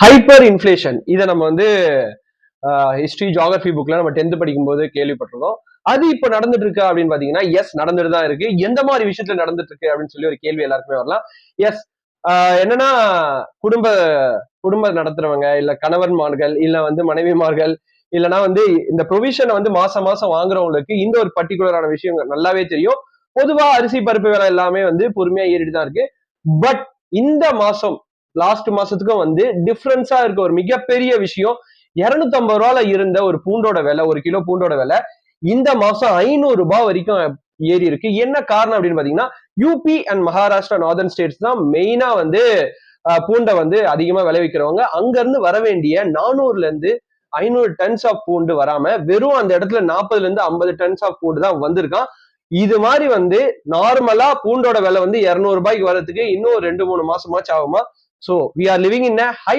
Hyper inflation இதை நம்ம வந்து ஹிஸ்டரி ஜியாகிரபி புக்ல நம்ம 10th படிக்கும் போது கேள்விப்பட்டிருக்கோம். அது இப்ப நடந்துட்டு இருக்கு அப்படின்னு பாத்தீங்கன்னா எஸ் நடந்துட்டு தான் இருக்கு. எந்த மாதிரி விஷயத்துல நடந்துட்டு இருக்கு அப்படின்னு சொல்லி ஒரு கேள்வி எல்லாருக்குமே வரலாம். எஸ் என்னன்னா குடும்ப நடத்துறவங்க இல்ல கணவன்மார்கள் இல்ல வந்து மனைவிமார்கள் இல்லைன்னா வந்து இந்த ப்ரொவிஷனை வந்து மாசம் மாசம் வாங்குறவங்களுக்கு இந்த ஒரு பர்டிகுலரான விஷயம் நல்லாவே தெரியும். பொதுவா அரிசி பருப்பு விலை எல்லாமே வந்து பொறுமையா ஏறிட்டு தான் இருக்கு. பட் இந்த மாசம் லாஸ்ட் மாசத்துக்கும் வந்து டிஃபரன்ஸா இருக்க ஒரு மிகப்பெரிய விஷயம், 250 ரூபாயில இருந்த ஒரு பூண்டோட விலை, ஒரு கிலோ பூண்டோட விலை இந்த மாசம் 500 ரூபாய் வரைக்கும் ஏறி இருக்கு. என்ன காரணம் அப்படின்னு பாத்தீங்கன்னா UP and Maharashtra northern states தான் மெயினா வந்து பூண்டை வந்து அதிகமா விளைவிக்கிறவங்க. அங்க இருந்து வர வேண்டிய 400ல இருந்து 500 டன்ஸ் ஆஃப் பூண்டு வராம வெறும் அந்த இடத்துல 40ல இருந்து 50 டன்ஸ் ஆஃப் பூண்டு தான் வந்திருக்கான். இது மாதிரி வந்து நார்மலா பூண்டோட விலை வந்து 200 ரூபாய்க்கு வரதுக்கு இன்னும் 2-3 மாசமாச்சும் ஆகுமா? So we are living in a high